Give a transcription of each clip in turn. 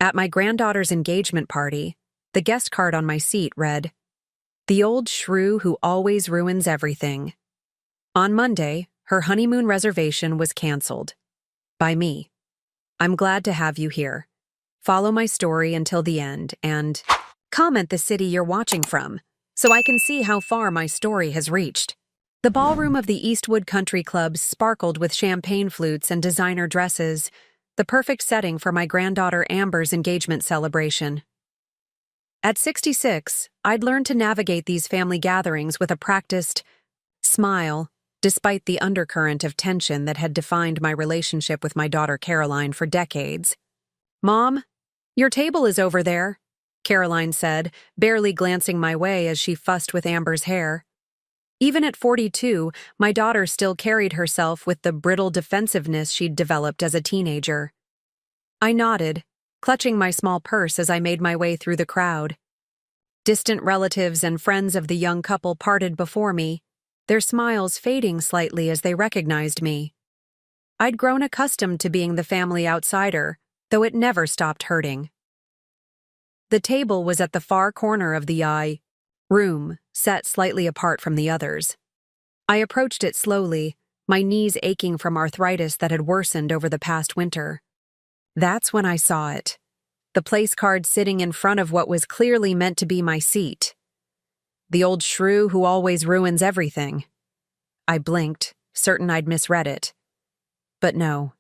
At my granddaughter's engagement party, the guest card on my seat read, "The old shrew who always ruins everything." On Monday, her honeymoon reservation was canceled. By me. I'm glad to have you here. Follow my story until the end and comment the city you're watching from, so I can see how far my story has reached. The ballroom of the Eastwood Country Club sparkled with champagne flutes and designer dresses, the perfect setting for my granddaughter Amber's engagement celebration. At 66, I'd learned to navigate these family gatherings with a practiced smile, despite the undercurrent of tension that had defined my relationship with my daughter Caroline for decades. "Mom, your table is over there," Caroline said, barely glancing my way as she fussed with Amber's hair. Even at 42, my daughter still carried herself with the brittle defensiveness she'd developed as a teenager. I nodded, clutching my small purse as I made my way through the crowd. Distant relatives and friends of the young couple parted before me, their smiles fading slightly as they recognized me. I'd grown accustomed to being the family outsider, though it never stopped hurting. The table was at the far corner of the room, set slightly apart from the others. I approached it slowly, my knees aching from arthritis that had worsened over the past winter. That's when I saw it. The place card sitting in front of what was clearly meant to be my seat. "The old shrew who always ruins everything." I blinked, certain I'd misread it. But no.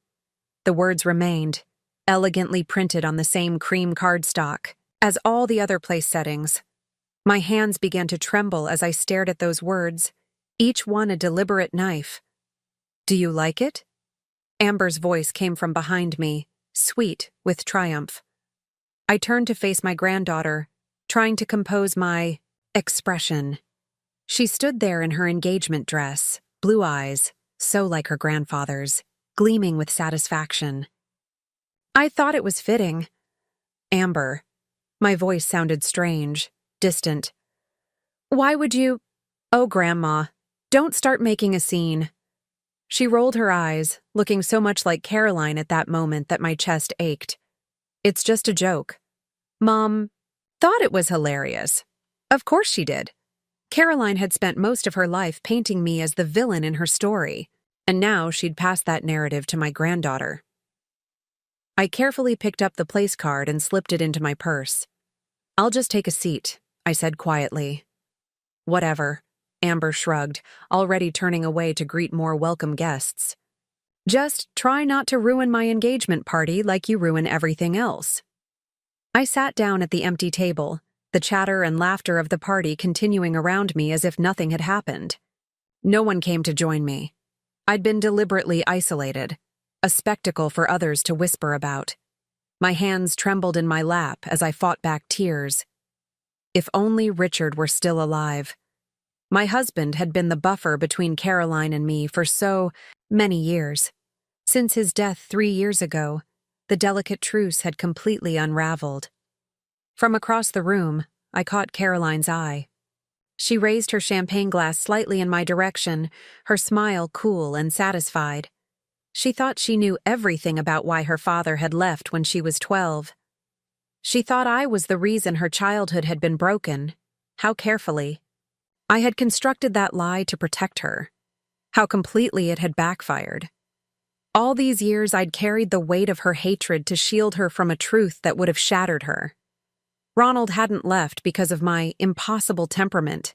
The words remained, elegantly printed on the same cream cardstock as all the other place settings. My hands began to tremble as I stared at those words, each one a deliberate knife. "Do you like it?" Amber's voice came from behind me, sweet with triumph. I turned to face my granddaughter, trying to compose my expression. She stood there in her engagement dress, blue eyes, so like her grandfather's, gleaming with satisfaction. "I thought it was fitting." "Amber." My voice sounded strange, distant. "Why would you—" "Oh, Grandma, don't start making a scene." She rolled her eyes, looking so much like Caroline at that moment that my chest ached. "It's just a joke." Mom thought it was hilarious. Of course she did. Caroline had spent most of her life painting me as the villain in her story, and now she'd passed that narrative to my granddaughter. I carefully picked up the place card and slipped it into my purse. "I'll just take a seat," I said quietly. "Whatever," Amber shrugged, already turning away to greet more welcome guests. "Just try not to ruin my engagement party like you ruin everything else." I sat down at the empty table, the chatter and laughter of the party continuing around me as if nothing had happened. No one came to join me. I'd been deliberately isolated, a spectacle for others to whisper about. My hands trembled in my lap as I fought back tears. If only Richard were still alive. My husband had been the buffer between Caroline and me for so many years. Since his death 3 years ago, the delicate truce had completely unraveled. From across the room, I caught Caroline's eye. She raised her champagne glass slightly in my direction, her smile cool and satisfied. She thought she knew everything about why her father had left when she was 12. She thought I was the reason her childhood had been broken. How carefully. I had constructed that lie to protect her. How completely it had backfired. All these years I'd carried the weight of her hatred to shield her from a truth that would have shattered her. Ronald hadn't left because of my impossible temperament,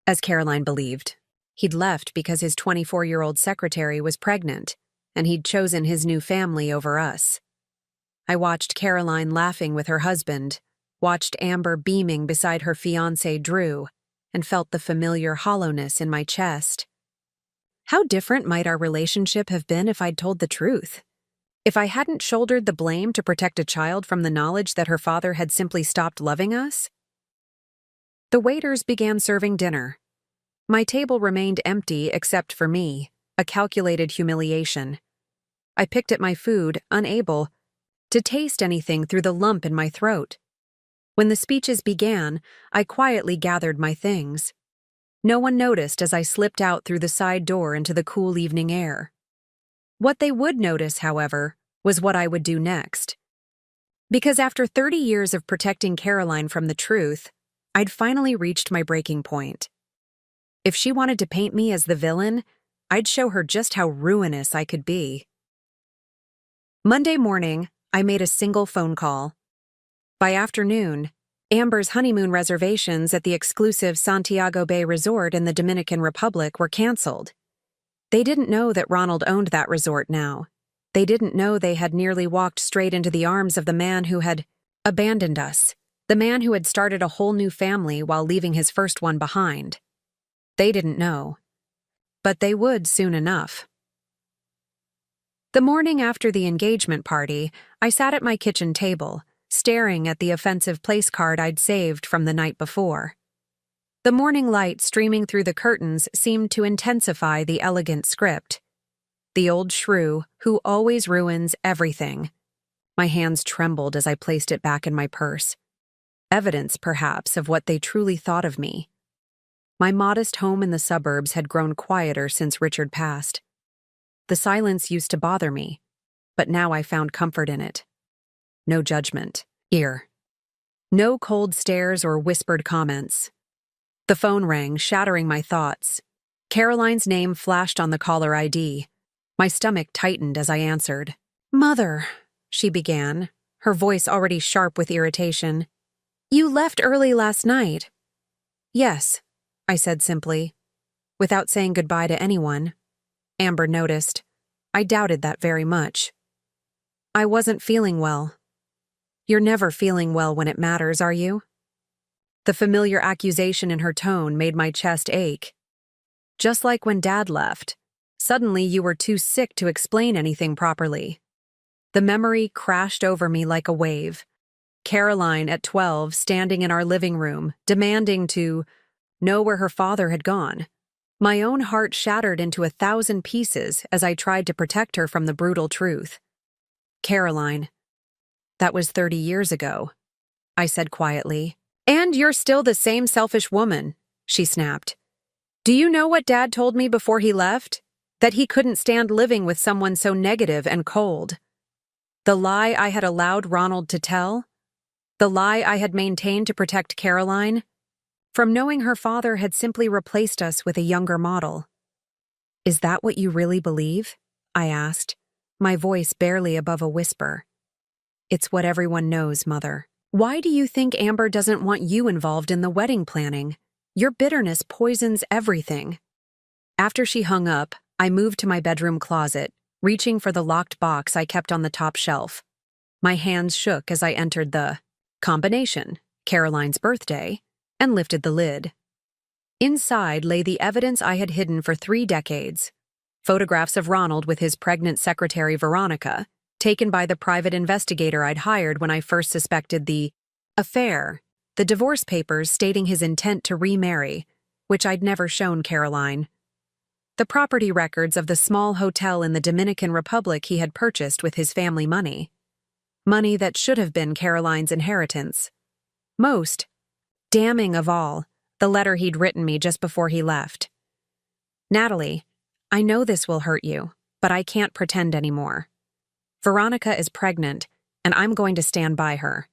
as Caroline believed. He'd left because his 24-year-old secretary was pregnant, and he'd chosen his new family over us. I watched Caroline laughing with her husband, watched Amber beaming beside her fiancé Drew, and felt the familiar hollowness in my chest. How different might our relationship have been if I'd told the truth? If I hadn't shouldered the blame to protect a child from the knowledge that her father had simply stopped loving us? The waiters began serving dinner. My table remained empty except for me, a calculated humiliation. I picked at my food, unable to taste anything through the lump in my throat. When the speeches began, I quietly gathered my things. No one noticed as I slipped out through the side door into the cool evening air. What they would notice, however, was what I would do next. Because after 30 years of protecting Caroline from the truth, I'd finally reached my breaking point. If she wanted to paint me as the villain, I'd show her just how ruinous I could be. Monday morning, I made a single phone call. By afternoon, Amber's honeymoon reservations at the exclusive Santiago Bay Resort in the Dominican Republic were canceled. They didn't know that Ronald owned that resort now. They didn't know they had nearly walked straight into the arms of the man who had abandoned us, the man who had started a whole new family while leaving his first one behind. They didn't know. But they would soon enough. The morning after the engagement party, I sat at my kitchen table, staring at the offensive place card I'd saved from the night before. The morning light streaming through the curtains seemed to intensify the elegant script. The old shrew who always ruins everything. My hands trembled as I placed it back in my purse. Evidence, perhaps, of what they truly thought of me. My modest home in the suburbs had grown quieter since Richard passed. The silence used to bother me, but now I found comfort in it. No judgment. Ear. No cold stares or whispered comments. The phone rang, shattering my thoughts. Caroline's name flashed on the caller ID. My stomach tightened as I answered. "Mother," she began, her voice already sharp with irritation. "You left early last night." "Yes," I said simply, without saying goodbye to anyone. Amber noticed. I doubted that very much. "I wasn't feeling well." "You're never feeling well when it matters, are you?" The familiar accusation in her tone made my chest ache. "Just like when Dad left. Suddenly you were too sick to explain anything properly." The memory crashed over me like a wave. Caroline at 12 standing in our living room, demanding to know where her father had gone. My own heart shattered into 1,000 pieces as I tried to protect her from the brutal truth. "Caroline, that was 30 years ago," I said quietly. "And you're still the same selfish woman," she snapped. "Do you know what Dad told me before he left? That he couldn't stand living with someone so negative and cold. The lie I had allowed Ronald to tell? The lie I had maintained to protect Caroline? From knowing her father had simply replaced us with a younger model." "Is that what you really believe?" I asked, my voice barely above a whisper. "It's what everyone knows, Mother. Why do you think Amber doesn't want you involved in the wedding planning? Your bitterness poisons everything." After she hung up, I moved to my bedroom closet, reaching for the locked box I kept on the top shelf. My hands shook as I entered the combination, Caroline's birthday, and lifted the lid. Inside lay the evidence I had hidden for 3 decades. Photographs of Ronald with his pregnant secretary Veronica, taken by the private investigator I'd hired when I first suspected the affair, the divorce papers stating his intent to remarry, which I'd never shown Caroline. The property records of the small hotel in the Dominican Republic he had purchased with his family money. Money that should have been Caroline's inheritance. Most damning of all, the letter he'd written me just before he left. "Natalie, I know this will hurt you, but I can't pretend anymore. Veronica is pregnant, and I'm going to stand by her.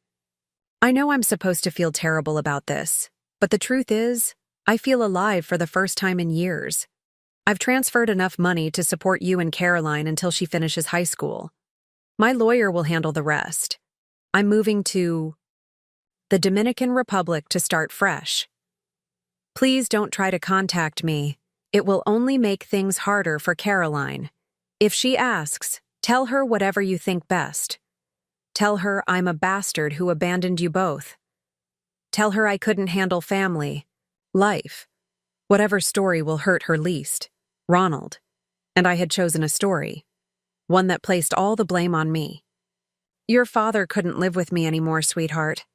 I know I'm supposed to feel terrible about this, but the truth is, I feel alive for the first time in years. I've transferred enough money to support you and Caroline until she finishes high school. My lawyer will handle the rest. I'm moving to the Dominican Republic to start fresh. Please don't try to contact me. It will only make things harder for Caroline. If she asks, tell her whatever you think best. Tell her I'm a bastard who abandoned you both. Tell her I couldn't handle family, life, whatever story will hurt her least. Ronald. And I had chosen a story, one that placed all the blame on me. Your father couldn't live with me anymore, sweetheart.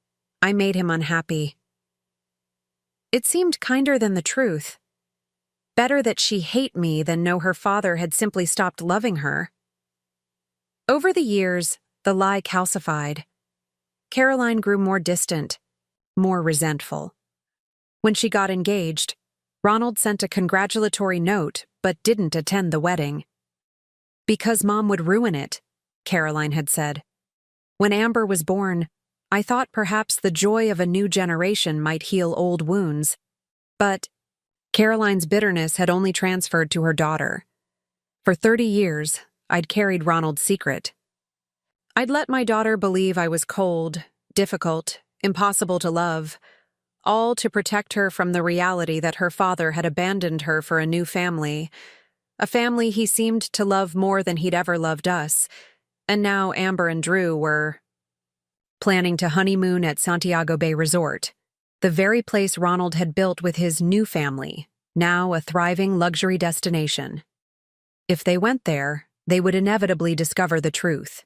I made him unhappy." It seemed kinder than the truth. Better that she hate me than know her father had simply stopped loving her. Over the years, the lie calcified. Caroline grew more distant, more resentful. When she got engaged, Ronald sent a congratulatory note but didn't attend the wedding. "Because Mom would ruin it," Caroline had said. When Amber was born, I thought perhaps the joy of a new generation might heal old wounds. But Caroline's bitterness had only transferred to her daughter. For 30 years, I'd carried Ronald's secret. I'd let my daughter believe I was cold, difficult, impossible to love, all to protect her from the reality that her father had abandoned her for a new family, a family he seemed to love more than he'd ever loved us. And now Amber and Drew were planning to honeymoon at Santiago Bay Resort, the very place Ronald had built with his new family, now a thriving luxury destination. If they went there, they would inevitably discover the truth.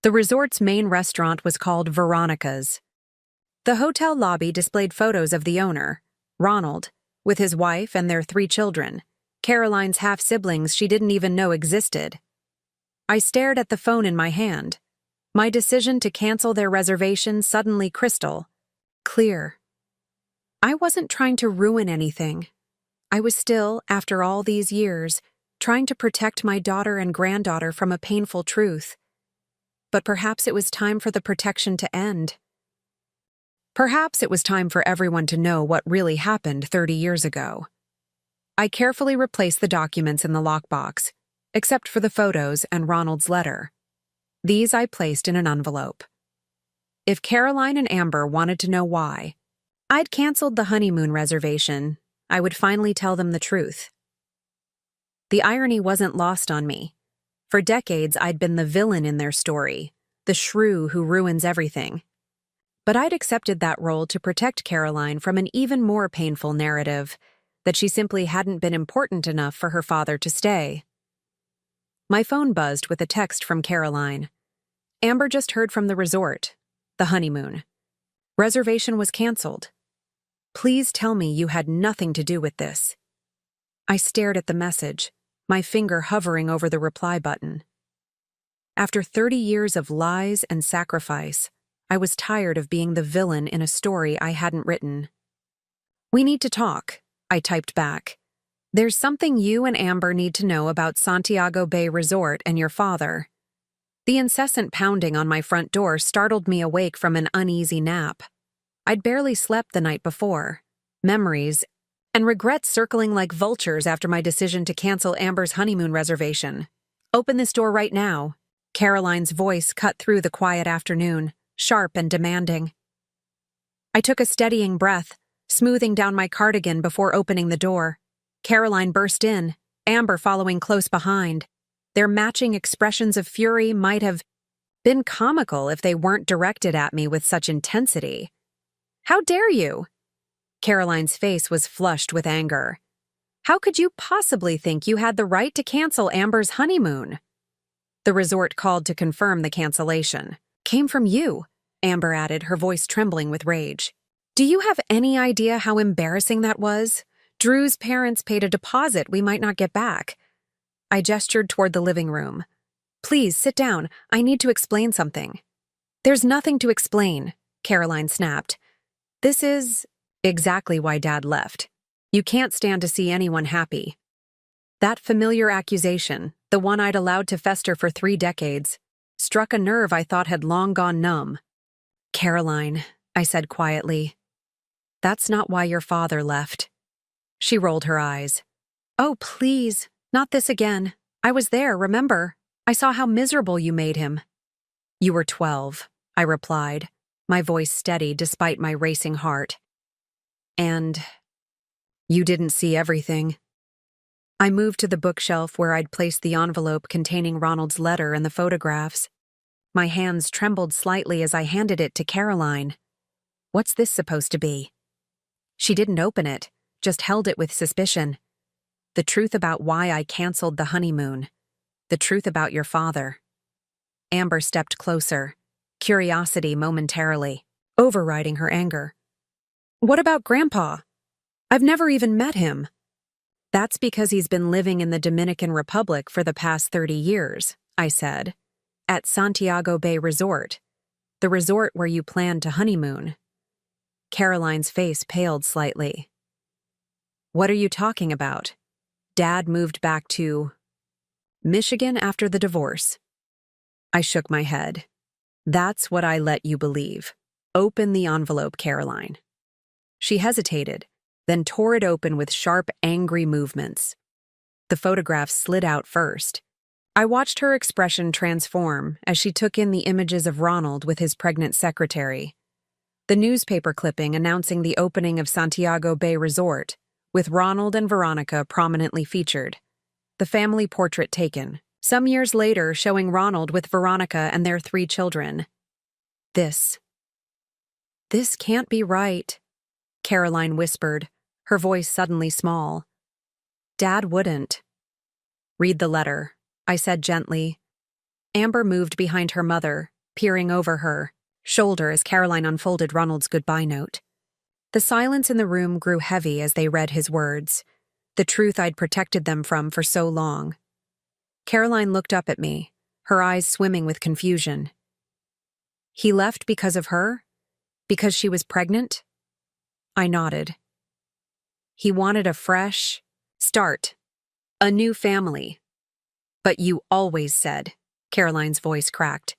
The resort's main restaurant was called Veronica's. The hotel lobby displayed photos of the owner, Ronald, with his wife and their 3 children, Caroline's half-siblings she didn't even know existed. I stared at the phone in my hand, my decision to cancel their reservation suddenly crystal clear. I wasn't trying to ruin anything. I was still, after all these years, trying to protect my daughter and granddaughter from a painful truth. But perhaps it was time for the protection to end. Perhaps it was time for everyone to know what really happened 30 years ago. I carefully replaced the documents in the lockbox, except for the photos and Ronald's letter. These I placed in an envelope. If Caroline and Amber wanted to know why I'd canceled the honeymoon reservation, I would finally tell them the truth. The irony wasn't lost on me. For decades, I'd been the villain in their story, the shrew who ruins everything. But I'd accepted that role to protect Caroline from an even more painful narrative, that she simply hadn't been important enough for her father to stay. My phone buzzed with a text from Caroline. Amber just heard from the resort, the honeymoon. Reservation was canceled. Please tell me you had nothing to do with this. I stared at the message, my finger hovering over the reply button. After 30 years of lies and sacrifice, I was tired of being the villain in a story I hadn't written. We need to talk, I typed back. There's something you and Amber need to know about Santiago Bay Resort and your father. The incessant pounding on my front door startled me awake from an uneasy nap. I'd barely slept the night before. Memories and regrets circling like vultures after my decision to cancel Amber's honeymoon reservation. Open this door right now. Caroline's voice cut through the quiet afternoon, sharp and demanding. I took a steadying breath, smoothing down my cardigan before opening the door. Caroline burst in, Amber following close behind. Their matching expressions of fury might have been comical if they weren't directed at me with such intensity. How dare you? Caroline's face was flushed with anger. How could you possibly think you had the right to cancel Amber's honeymoon? The resort called to confirm the cancellation. Came from you, Amber added, her voice trembling with rage. Do you have any idea how embarrassing that was? Drew's parents paid a deposit we might not get back. I gestured toward the living room. Please, sit down. I need to explain something. There's nothing to explain, Caroline snapped. This is exactly why Dad left. You can't stand to see anyone happy. That familiar accusation, the one I'd allowed to fester for 3 decades, struck a nerve I thought had long gone numb. Caroline, I said quietly, that's not why your father left. She rolled her eyes. Oh, please, not this again. I was there, remember? I saw how miserable you made him. You were 12, I replied, my voice steady despite my racing heart. And you didn't see everything. I moved to the bookshelf where I'd placed the envelope containing Ronald's letter and the photographs. My hands trembled slightly as I handed it to Caroline. What's this supposed to be? She didn't open it, just held it with suspicion. The truth about why I canceled the honeymoon. The truth about your father. Amber stepped closer, curiosity momentarily, overriding her anger. What about Grandpa? I've never even met him. That's because he's been living in the Dominican Republic for the past 30 years, I said. At Santiago Bay Resort, the resort where you planned to honeymoon. Caroline's face paled slightly. What are you talking about? Dad moved back to Michigan after the divorce. I shook my head. That's what I let you believe. Open the envelope, Caroline. She hesitated, then tore it open with sharp, angry movements. The photograph slid out first. I watched her expression transform as she took in the images of Ronald with his pregnant secretary. The newspaper clipping announcing the opening of Santiago Bay Resort, with Ronald and Veronica prominently featured. The family portrait taken, some years later showing Ronald with Veronica and their 3 children. This can't be right, Caroline whispered, her voice suddenly small. Dad wouldn't. Read the letter, I said gently. Amber moved behind her mother, peering over her shoulder as Caroline unfolded Ronald's goodbye note. The silence in the room grew heavy as they read his words, the truth I'd protected them from for so long. Caroline looked up at me, her eyes swimming with confusion. He left because of her? Because she was pregnant? I nodded. He wanted a fresh start, a new family. But you always said, Caroline's voice cracked,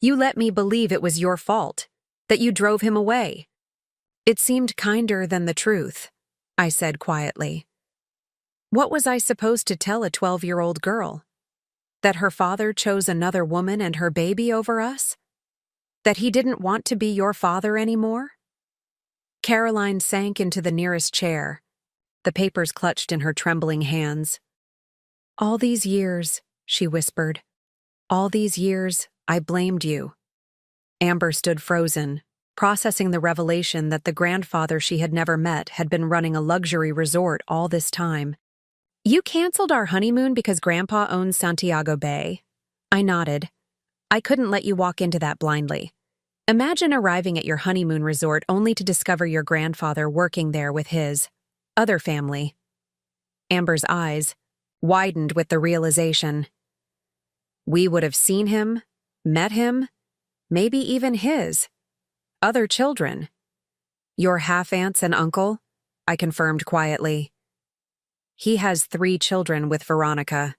you let me believe it was your fault, that you drove him away. It seemed kinder than the truth, I said quietly. What was I supposed to tell a 12-year-old girl? That her father chose another woman and her baby over us? That he didn't want to be your father anymore? Caroline sank into the nearest chair, the papers clutched in her trembling hands. All these years, she whispered, all these years, I blamed you. Amber stood frozen, processing the revelation that the grandfather she had never met had been running a luxury resort all this time. You canceled our honeymoon because Grandpa owns Santiago Bay? I nodded. I couldn't let you walk into that blindly. Imagine arriving at your honeymoon resort only to discover your grandfather working there with his other family. Amber's eyes widened with the realization. We would have seen him, met him, maybe even his other children. Your half-aunts and uncle, I confirmed quietly. He has 3 children with Veronica.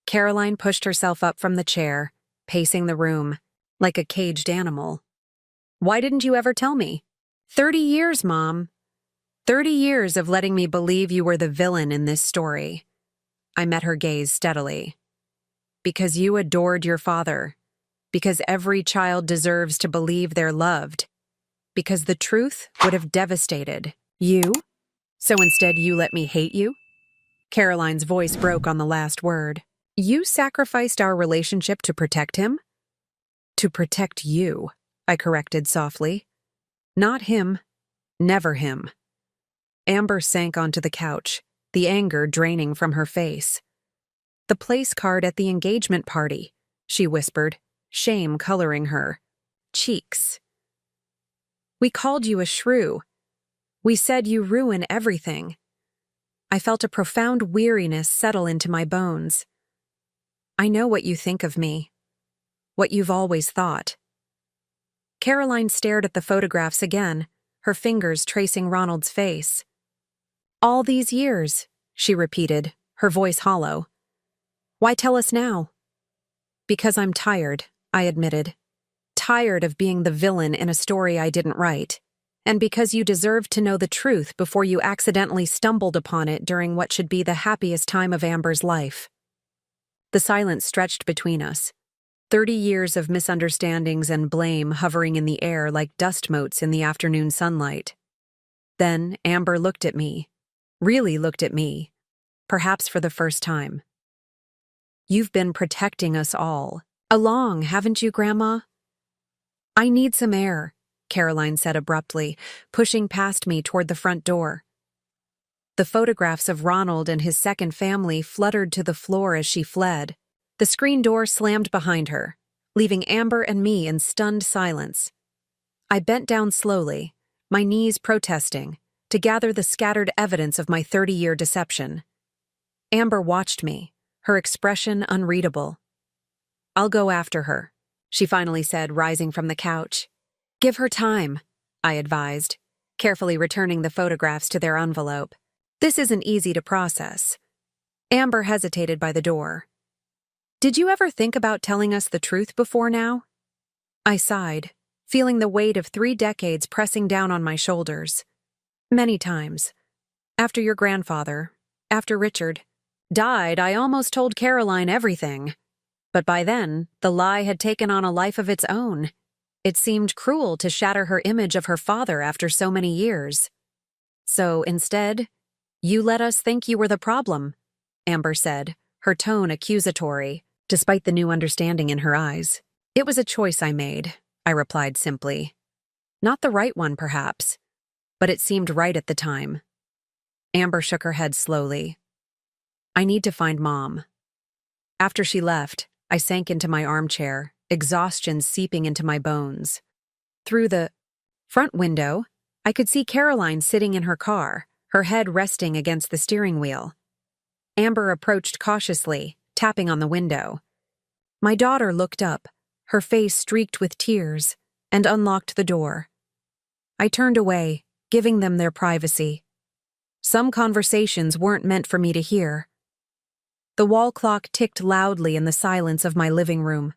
Caroline pushed herself up from the chair, pacing the room, like a caged animal. Why didn't you ever tell me? 30 years, Mom. 30 years of letting me believe you were the villain in this story. I met her gaze steadily. Because you adored your father. Because every child deserves to believe they're loved. Because the truth would have devastated you. So instead you let me hate you? Caroline's voice broke on the last word. You sacrificed our relationship to protect him? To protect you, I corrected softly. Not him. Never him. Amber sank onto the couch, the anger draining from her face. The place card at the engagement party, she whispered, shame coloring her cheeks. We called you a shrew. We said you ruin everything. I felt a profound weariness settle into my bones. I know what you think of me. What you've always thought. Caroline stared at the photographs again, her fingers tracing Ronald's face. All these years, she repeated, her voice hollow. Why tell us now? Because I'm tired, I admitted. Tired of being the villain in a story I didn't write. And because you deserved to know the truth before you accidentally stumbled upon it during what should be the happiest time of Amber's life. The silence stretched between us. 30 years of misunderstandings and blame hovering in the air like dust motes in the afternoon sunlight. Then Amber looked at me. Really looked at me. Perhaps for the first time. You've been protecting us all along, haven't you, Grandma? I need some air, Caroline said abruptly, pushing past me toward the front door. The photographs of Ronald and his second family fluttered to the floor as she fled. The screen door slammed behind her, leaving Amber and me in stunned silence. I bent down slowly, my knees protesting, to gather the scattered evidence of my 30-year deception. Amber watched me, her expression unreadable. I'll go after her, she finally said, rising from the couch. Give her time, I advised, carefully returning the photographs to their envelope. This isn't easy to process. Amber hesitated by the door. Did you ever think about telling us the truth before now? I sighed, feeling the weight of 3 decades pressing down on my shoulders. Many times. After your grandfather, after Richard died, I almost told Caroline everything. But by then, the lie had taken on a life of its own. It seemed cruel to shatter her image of her father after so many years. So instead, you let us think you were the problem, Amber said, her tone accusatory, despite the new understanding in her eyes. It was a choice I made, I replied simply. Not the right one, perhaps, but it seemed right at the time. Amber shook her head slowly. I need to find Mom. After she left, I sank into my armchair, exhaustion seeping into my bones. Through the front window, I could see Caroline sitting in her car, her head resting against the steering wheel. Amber approached cautiously, tapping on the window. My daughter looked up, her face streaked with tears, and unlocked the door. I turned away, giving them their privacy. Some conversations weren't meant for me to hear. The wall clock ticked loudly in the silence of my living room.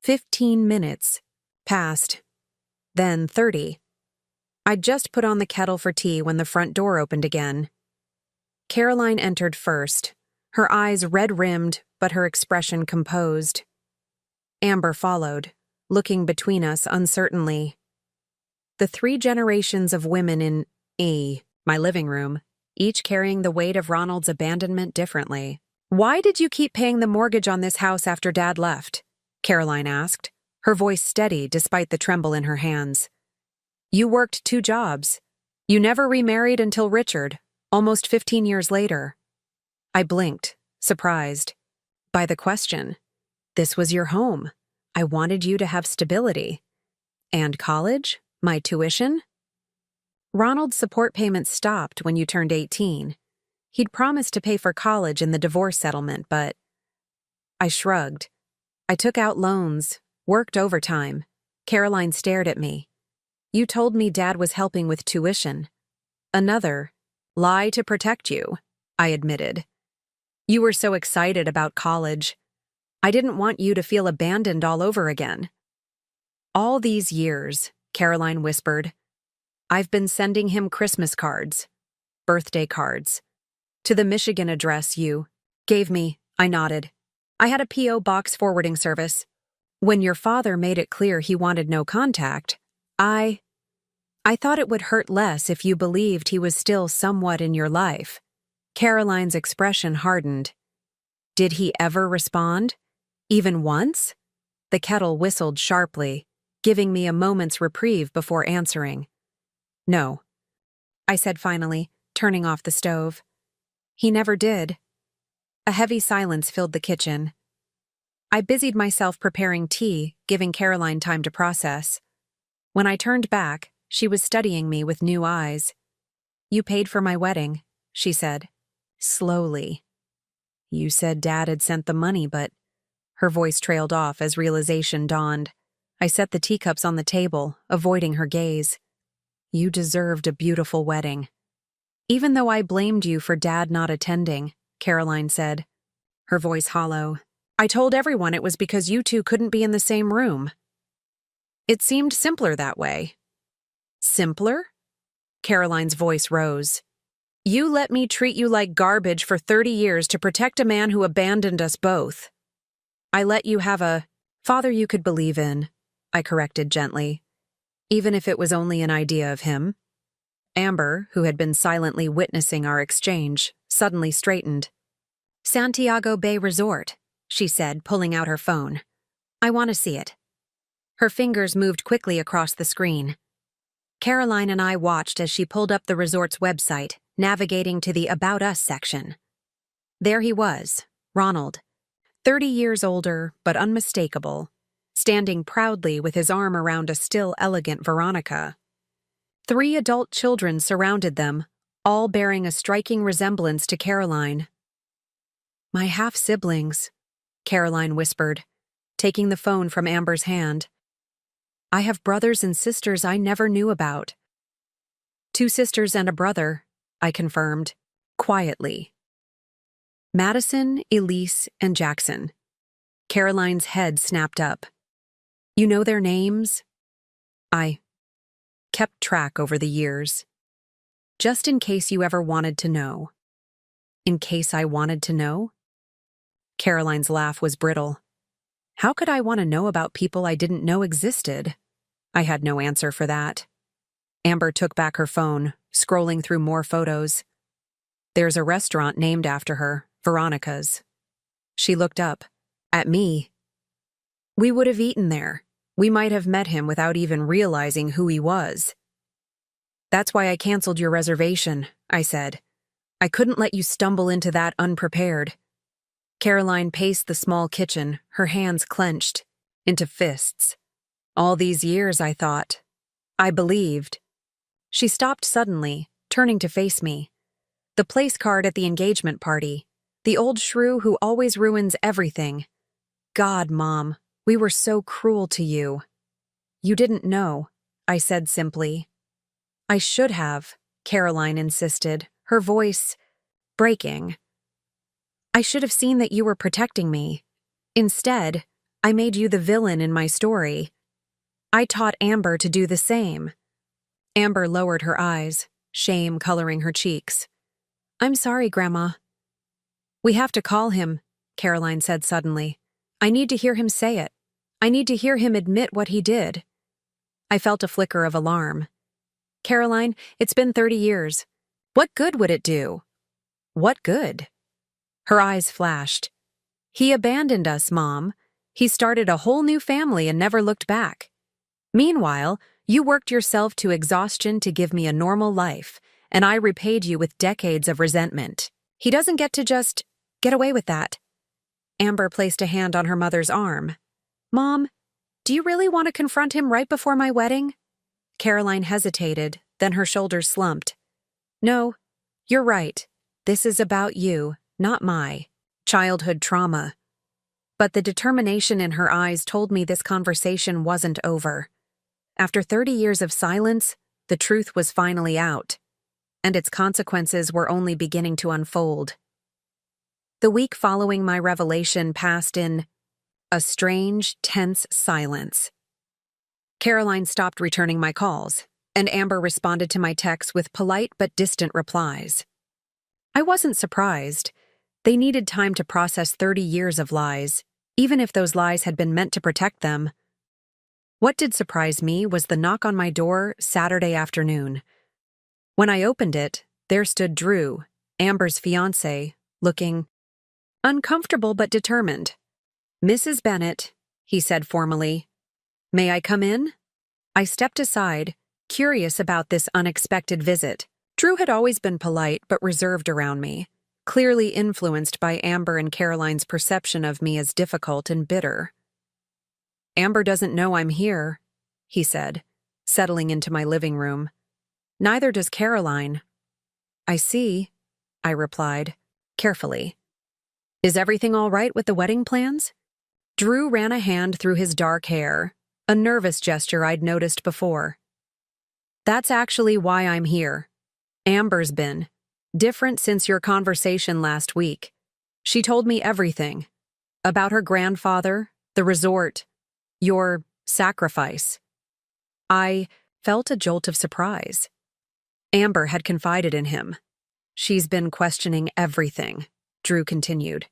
15 minutes passed, then 30. I'd just put on the kettle for tea when the front door opened again. Caroline entered first, her eyes red-rimmed but her expression composed. Amber followed, looking between us uncertainly. The 3 generations of women in my living room, each carrying the weight of Ronald's abandonment differently. Why did you keep paying the mortgage on this house after Dad left? Caroline asked, her voice steady despite the tremble in her hands. You worked 2 jobs. You never remarried until Richard, almost 15 years later. I blinked, surprised. By the question. This was your home. I wanted you to have stability. And college? My tuition? Ronald's support payments stopped when you turned 18. He'd promised to pay for college in the divorce settlement, but... I shrugged. I took out loans, worked overtime. Caroline stared at me. You told me Dad was helping with tuition. Another lie to protect you, I admitted. You were so excited about college. I didn't want you to feel abandoned all over again. All these years, Caroline whispered, I've been sending him Christmas cards, birthday cards. To the Michigan address you gave me, I nodded. I had a P.O. box forwarding service. When your father made it clear he wanted no contact, I thought it would hurt less if you believed he was still somewhat in your life. Caroline's expression hardened. Did he ever respond? Even once? The kettle whistled sharply, giving me a moment's reprieve before answering. No, I said finally, turning off the stove. He never did. A heavy silence filled the kitchen. I busied myself preparing tea, giving Caroline time to process. When I turned back, she was studying me with new eyes. You paid for my wedding, she said, slowly. You said Dad had sent the money, but... Her voice trailed off as realization dawned. I set the teacups on the table, avoiding her gaze. You deserved a beautiful wedding. Even though I blamed you for Dad not attending, Caroline said, her voice hollow. I told everyone it was because you 2 couldn't be in the same room. It seemed simpler that way. Simpler? Caroline's voice rose. You let me treat you like garbage for 30 years to protect a man who abandoned us both. I let you have a father you could believe in, I corrected gently, even if it was only an idea of him. Amber, who had been silently witnessing our exchange, suddenly straightened. Santiago Bay Resort, she said, pulling out her phone. I want to see it. Her fingers moved quickly across the screen. Caroline and I watched as she pulled up the resort's website, navigating to the About Us section. There he was, Ronald, 30 years older but unmistakable, standing proudly with his arm around a still elegant Veronica. 3 adult children surrounded them, all bearing a striking resemblance to Caroline. My half-siblings, Caroline whispered, taking the phone from Amber's hand. I have brothers and sisters I never knew about. 2 sisters and a brother, I confirmed, quietly. Madison, Elise, and Jackson. Caroline's head snapped up. You know their names? I kept track over the years, just in case you ever wanted to know. In case I wanted to know? Caroline's laugh was brittle. How could I want to know about people I didn't know existed? I had no answer for that. Amber took back her phone, scrolling through more photos. There's a restaurant named after her, Veronica's. She looked up, at me. We would have eaten there. We might have met him without even realizing who he was. That's why I canceled your reservation, I said. I couldn't let you stumble into that unprepared. Caroline paced the small kitchen, her hands clenched, into fists. All these years, I thought. I believed. She stopped suddenly, turning to face me. The place card at the engagement party. The old shrew who always ruins everything. God, Mom, we were so cruel to you. You didn't know, I said simply. I should have, Caroline insisted, her voice breaking. I should have seen that you were protecting me. Instead, I made you the villain in my story. I taught Amber to do the same. Amber lowered her eyes, shame coloring her cheeks. I'm sorry, Grandma. We have to call him, Caroline said suddenly. I need to hear him say it. I need to hear him admit what he did. I felt a flicker of alarm. Caroline, it's been 30 years. What good would it do? What good? Her eyes flashed. He abandoned us, Mom. He started a whole new family and never looked back. Meanwhile, you worked yourself to exhaustion to give me a normal life, and I repaid you with decades of resentment. He doesn't get to just get away with that. Amber placed a hand on her mother's arm. Mom, do you really want to confront him right before my wedding? Caroline hesitated, then her shoulders slumped. No, you're right. This is about you, not my childhood trauma. But the determination in her eyes told me this conversation wasn't over. After 30 years of silence, the truth was finally out, and its consequences were only beginning to unfold. The week following my revelation passed in a strange, tense silence. Caroline stopped returning my calls, and Amber responded to my texts with polite but distant replies. I wasn't surprised. They needed time to process 30 years of lies, even if those lies had been meant to protect them. What did surprise me was the knock on my door Saturday afternoon. When I opened it, there stood Drew, Amber's fiancé, looking uncomfortable but determined. Mrs. Bennet, he said formally. May I come in? I stepped aside, curious about this unexpected visit. Drew had always been polite but reserved around me, clearly influenced by Amber and Caroline's perception of me as difficult and bitter. Amber doesn't know I'm here, he said, settling into my living room. Neither does Caroline. I see, I replied, carefully. Is everything all right with the wedding plans? Drew ran a hand through his dark hair, a nervous gesture I'd noticed before. That's actually why I'm here. Amber's been different since your conversation last week. She told me everything. About her grandfather, the resort, your sacrifice. I felt a jolt of surprise. Amber had confided in him. She's been questioning everything, Drew continued.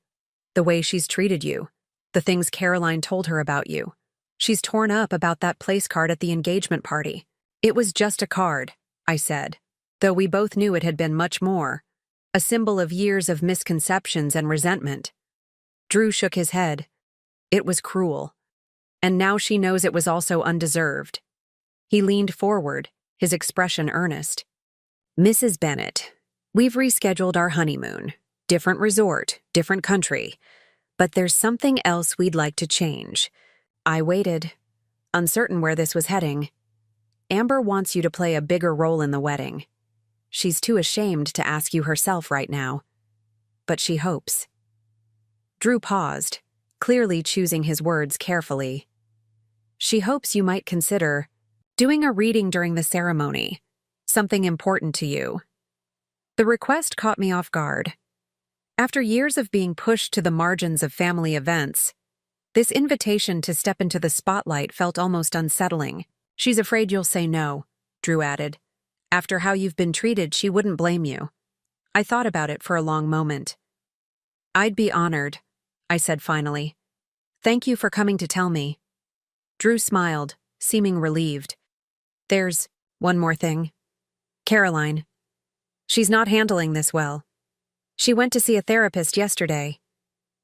The way she's treated you, the things Caroline told her about you. She's torn up about that place card at the engagement party. It was just a card, I said, though we both knew it had been much more, a symbol of years of misconceptions and resentment. Drew shook his head. It was cruel. And now she knows it was also undeserved. He leaned forward, his expression earnest. Mrs. Bennet, we've rescheduled our honeymoon. Different resort, different country. But there's something else we'd like to change. I waited, uncertain where this was heading. Amber wants you to play a bigger role in the wedding. She's too ashamed to ask you herself right now. But she hopes. Drew paused, clearly choosing his words carefully. She hopes you might consider doing a reading during the ceremony, something important to you. The request caught me off guard. After years of being pushed to the margins of family events, This invitation to step into the spotlight felt almost unsettling. "She's afraid you'll say no," Drew added. "After how you've been treated, she wouldn't blame you." I thought about it for a long moment. "I'd be honored," I said finally. "Thank you for coming to tell me." Drew smiled, seeming relieved. "There's one more thing. Caroline. She's not handling this well. She went to see a therapist yesterday.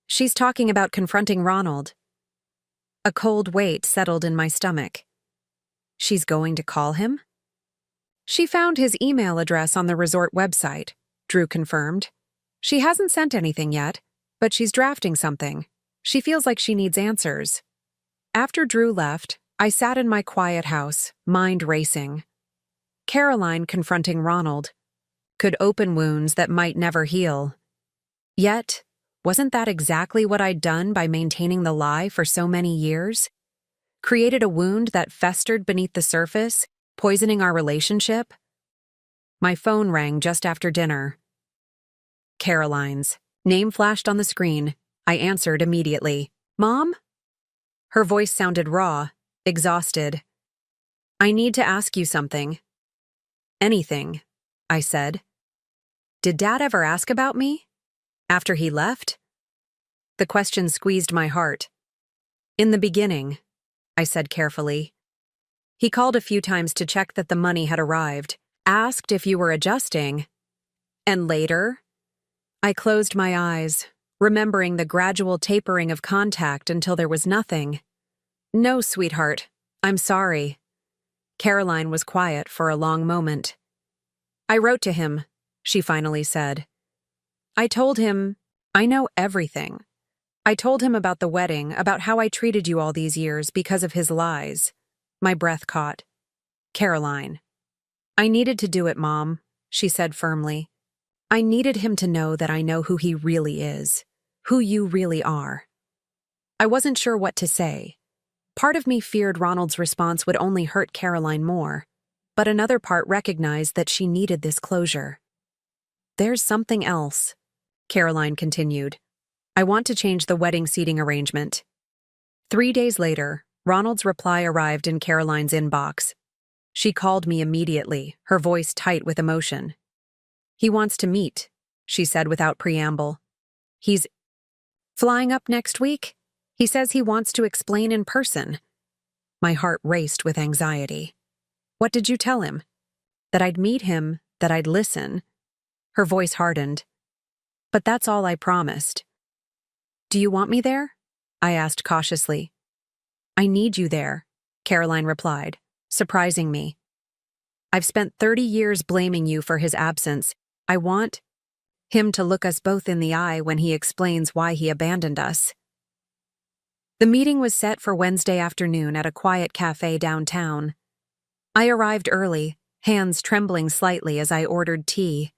She's talking about confronting Ronald." A cold weight settled in my stomach. She's going to call him? "She found his email address on the resort website," Drew confirmed. "She hasn't sent anything yet, but she's drafting something. She feels like she needs answers." After Drew left, I sat in my quiet house, mind racing. Caroline confronting Ronald could open wounds that might never heal. Yet, wasn't that exactly what I'd done by maintaining the lie for so many years? Created a wound that festered beneath the surface, poisoning our relationship? My phone rang just after dinner. Caroline's name flashed on the screen. I answered immediately. "Mom?" Her voice sounded raw, exhausted. "I need to ask you something." "Anything," I said. "Did Dad ever ask about me? After he left?" The question squeezed my heart. "In the beginning," I said carefully. "He called a few times to check that the money had arrived, asked if you were adjusting. And later?" I closed my eyes, remembering the gradual tapering of contact until there was nothing. "No, sweetheart, I'm sorry." Caroline was quiet for a long moment. "I wrote to him," she finally said. "I told him, I know everything. I told him about the wedding, about how I treated you all these years because of his lies." My breath caught. "Caroline." "I needed to do it, Mom," she said firmly. "I needed him to know that I know who he really is, who you really are." I wasn't sure what to say. Part of me feared Ronald's response would only hurt Caroline more, but another part recognized that she needed this closure. "There's something else," Caroline continued. "I want to change the wedding seating arrangement." 3 days later, Ronald's reply arrived in Caroline's inbox. She called me immediately, her voice tight with emotion. "He wants to meet," she said without preamble. "He's flying up next week. He says he wants to explain in person." My heart raced with anxiety. "What did you tell him?" "That I'd meet him, that I'd listen." Her voice hardened. "But that's all I promised." "Do you want me there?" I asked cautiously. "I need you there," Caroline replied, surprising me. "I've spent 30 years blaming you for his absence. I want him to look us both in the eye when he explains why he abandoned us." The meeting was set for Wednesday afternoon at a quiet cafe downtown. I arrived early, hands trembling slightly as I ordered tea.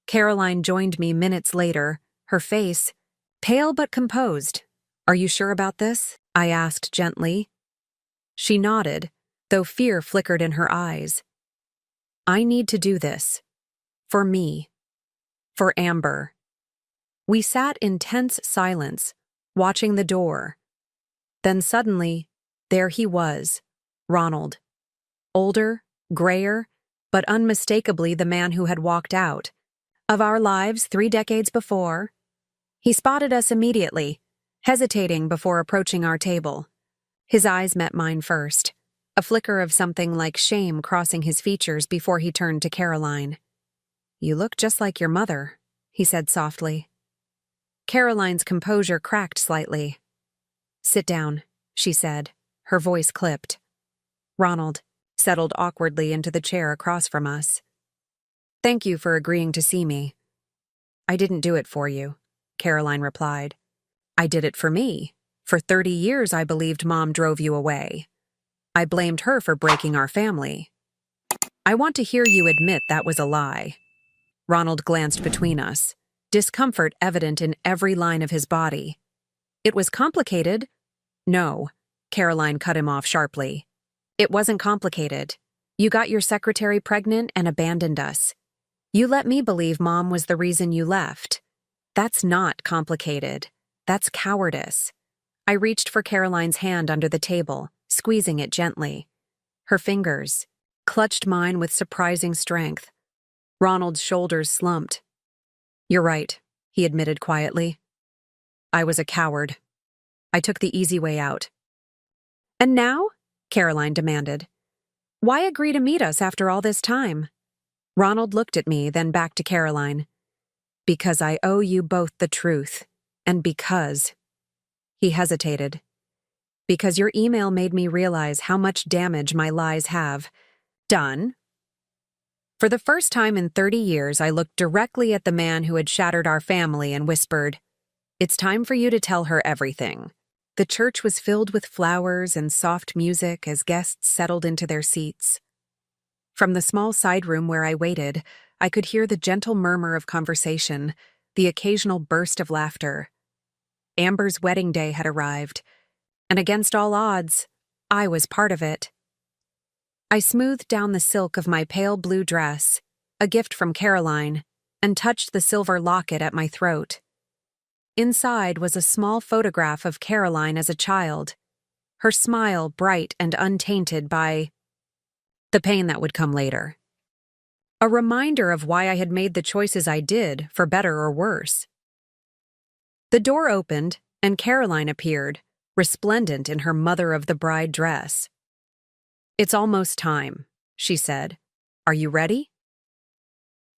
Caroline joined me minutes later, her face pale but composed. "Are you sure about this?" I asked gently. She nodded, though fear flickered in her eyes. "I need to do this. For me. For Amber." We sat in tense silence, watching the door. Then suddenly, there he was, Ronald. Older, grayer, but unmistakably the man who had walked out of our lives 3 decades before. He spotted us immediately, hesitating before approaching our table. His eyes met mine first, a flicker of something like shame crossing his features before he turned to Caroline. "You look just like your mother," he said softly. Caroline's composure cracked slightly. "Sit down," she said, her voice clipped. Ronald settled awkwardly into the chair across from us. "Thank you for agreeing to see me." "I didn't do it for you," Caroline replied. "I did it for me. For 30 years I believed Mom drove you away. I blamed her for breaking our family. I want to hear you admit that was a lie." Ronald glanced between us, discomfort evident in every line of his body. "It was complicated." "No," Caroline cut him off sharply. "It wasn't complicated. You got your secretary pregnant and abandoned us. You let me believe Mom was the reason you left. That's not complicated. That's cowardice. I reached for Caroline's hand under the table, squeezing it gently. Her fingers clutched mine with surprising strength. Ronald's shoulders slumped. "You're right," he admitted quietly. "I was a coward. I took the easy way out." "And now?" Caroline demanded. "Why agree to meet us after all this time?" Ronald looked at me, then back to Caroline. "Because I owe you both the truth, and because—" He hesitated. "Because your email made me realize how much damage my lies have done." For the first time in 30 years, I looked directly at the man who had shattered our family and whispered, "It's time for you to tell her everything." The church was filled with flowers and soft music as guests settled into their seats. From the small side room where I waited, I could hear the gentle murmur of conversation, the occasional burst of laughter. Amber's wedding day had arrived, and against all odds, I was part of it. I smoothed down the silk of my pale blue dress, a gift from Caroline, and touched the silver locket at my throat. Inside was a small photograph of Caroline as a child, her smile bright and untainted by the pain that would come later. A reminder of why I had made the choices I did, for better or worse. The door opened, and Caroline appeared, resplendent in her mother-of-the-bride dress. "It's almost time," she said. "Are you ready?"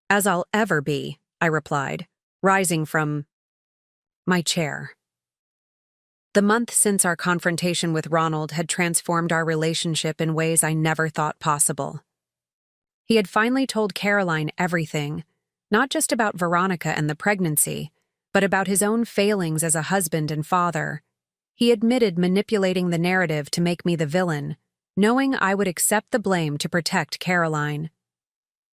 "As I'll ever be," I replied, rising from my chair. The month since our confrontation with Ronald had transformed our relationship in ways I never thought possible. He had finally told Caroline everything, not just about Veronica and the pregnancy, but about his own failings as a husband and father. He admitted manipulating the narrative to make me the villain, knowing I would accept the blame to protect Caroline.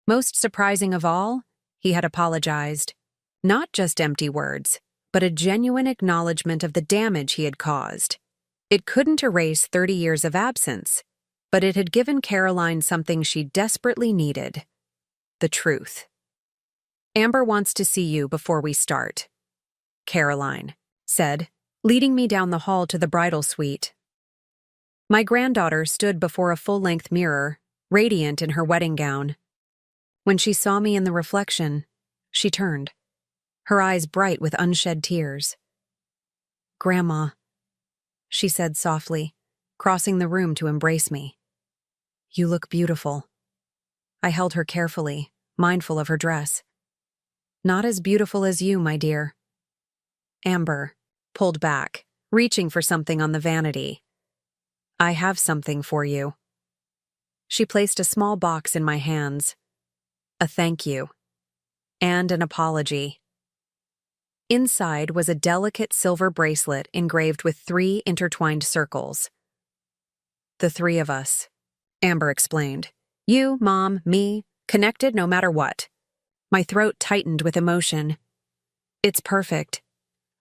Most surprising of all, he had apologized. Not just empty words, but a genuine acknowledgement of the damage he had caused. It couldn't erase 30 years of absence, but it had given Caroline something she desperately needed: the truth. "Amber wants to see you before we start," Caroline said, leading me down the hall to the bridal suite. My granddaughter stood before a full-length mirror, radiant in her wedding gown. When she saw me in the reflection, she turned, her eyes bright with unshed tears. "Grandma," she said softly, crossing the room to embrace me. "You look beautiful." I held her carefully, mindful of her dress. "Not as beautiful as you, my dear." Amber pulled back, reaching for something on the vanity. "I have something for you." She placed a small box in my hands. A thank you. And an apology. Inside was a delicate silver bracelet engraved with 3 intertwined circles. "The 3 of us," Amber explained. "You, Mom, me, connected no matter what." My throat tightened with emotion. "It's perfect."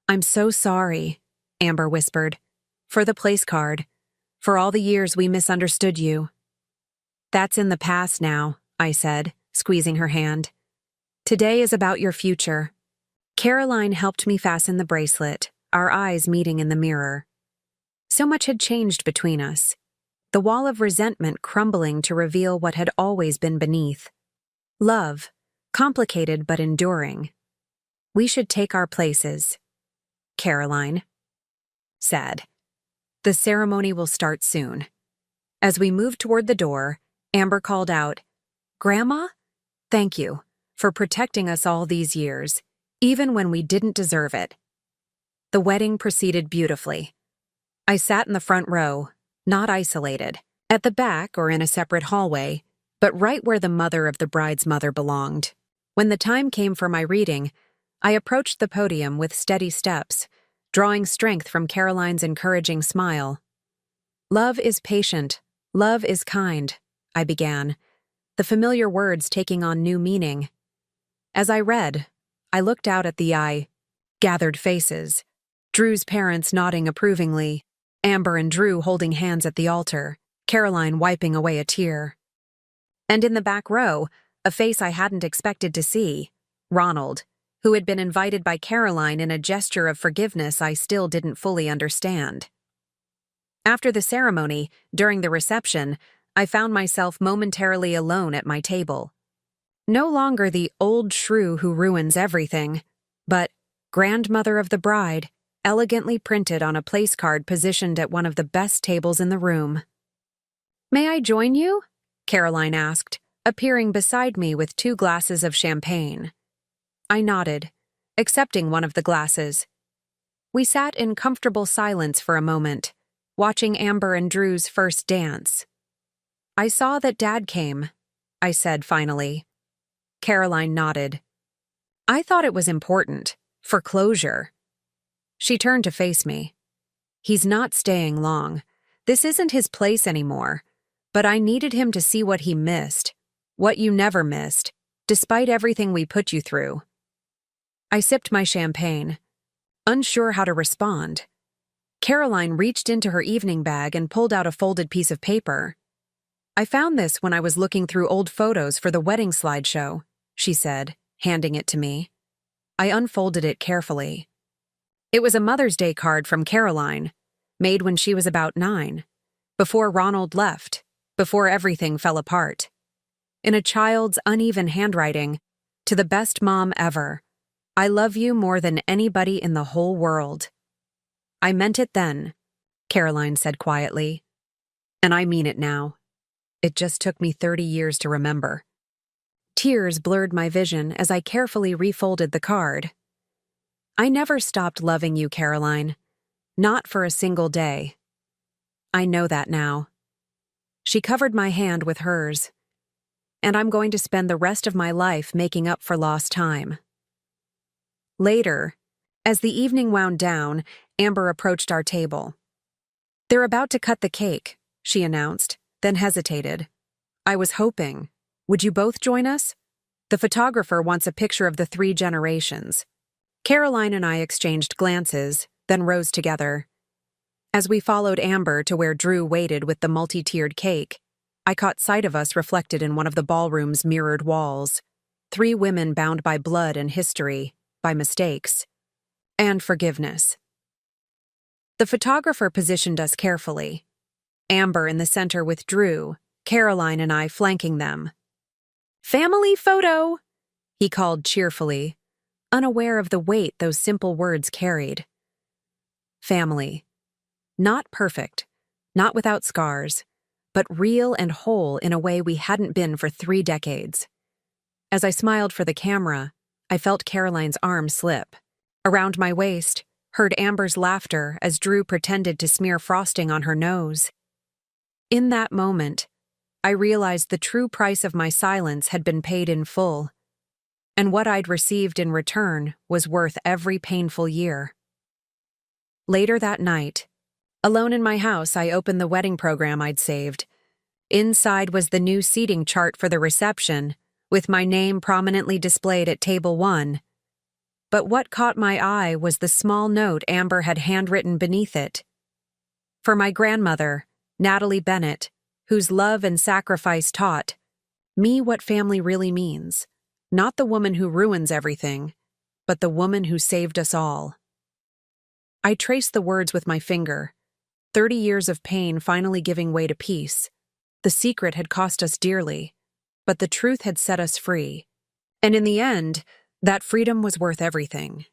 "I'm so sorry," Amber whispered. "For the place card. For all the years we misunderstood you." "That's in the past now," I said, squeezing her hand. "Today is about your future." Caroline helped me fasten the bracelet, our eyes meeting in the mirror. So much had changed between us, the wall of resentment crumbling to reveal what had always been beneath. Love, complicated but enduring. "We should take our places," Caroline said. "The ceremony will start soon." As we moved toward the door, Amber called out, "Grandma, thank you for protecting us all these years, even when we didn't deserve it." The wedding proceeded beautifully. I sat in the front row, not isolated, at the back or in a separate hallway, but right where the mother of the bride's mother belonged. When the time came for my reading, I approached the podium with steady steps, drawing strength from Caroline's encouraging smile. "Love is patient, love is kind," I began, the familiar words taking on new meaning. As I read, I looked out at the gathered faces, Drew's parents nodding approvingly, Amber and Drew holding hands at the altar, Caroline wiping away a tear. And in the back row, a face I hadn't expected to see, Ronald, who had been invited by Caroline in a gesture of forgiveness I still didn't fully understand. After the ceremony, during the reception, I found myself momentarily alone at my table. No longer the old shrew who ruins everything, but grandmother of the bride, elegantly printed on a place card positioned at one of the best tables in the room. "May I join you?" Caroline asked, appearing beside me with 2 glasses of champagne. I nodded, accepting one of the glasses. We sat in comfortable silence for a moment, watching Amber and Drew's first dance. "I saw that Dad came," I said finally. Caroline nodded. "I thought it was important, for closure." She turned to face me. "He's not staying long. This isn't his place anymore. But I needed him to see what he missed, what you never missed, despite everything we put you through." I sipped my champagne, unsure how to respond. Caroline reached into her evening bag and pulled out a folded piece of paper. "I found this when I was looking through old photos for the wedding slideshow," she said, handing it to me. I unfolded it carefully. It was a Mother's Day card from Caroline, made when she was about 9, before Ronald left, before everything fell apart. In a child's uneven handwriting, "To the best mom ever. I love you more than anybody in the whole world." "I meant it then," Caroline said quietly. "And I mean it now. It just took me 30 years to remember." Tears blurred my vision as I carefully refolded the card. "I never stopped loving you, Caroline. Not for a single day. I know that now." She covered my hand with hers. "And I'm going to spend the rest of my life making up for lost time." Later, as the evening wound down, Amber approached our table. "They're about to cut the cake," she announced, then hesitated. "I was hoping. Would you both join us? The photographer wants a picture of the 3 generations." Caroline and I exchanged glances, then rose together. As we followed Amber to where Drew waited with the multi-tiered cake, I caught sight of us reflected in one of the ballroom's mirrored walls. 3 women bound by blood and history, by mistakes, and forgiveness. The photographer positioned us carefully. Amber in the center with Drew, Caroline and I flanking them. "Family photo!" he called cheerfully, unaware of the weight those simple words carried. Family. Not perfect, not without scars, but real and whole in a way we hadn't been for 3 decades. As I smiled for the camera, I felt Caroline's arm slip. Around my waist, heard Amber's laughter as Drew pretended to smear frosting on her nose. In that moment, I realized the true price of my silence had been paid in full, and what I'd received in return was worth every painful year. Later that night, alone in my house, I opened the wedding program I'd saved. Inside was the new seating chart for the reception, with my name prominently displayed at table 1. But what caught my eye was the small note Amber had handwritten beneath it. "For my grandmother, Natalie Bennett, whose love and sacrifice taught me what family really means. Not the woman who ruins everything, but the woman who saved us all." I traced the words with my finger, 30 years of pain finally giving way to peace. The secret had cost us dearly, but the truth had set us free. And in the end, that freedom was worth everything.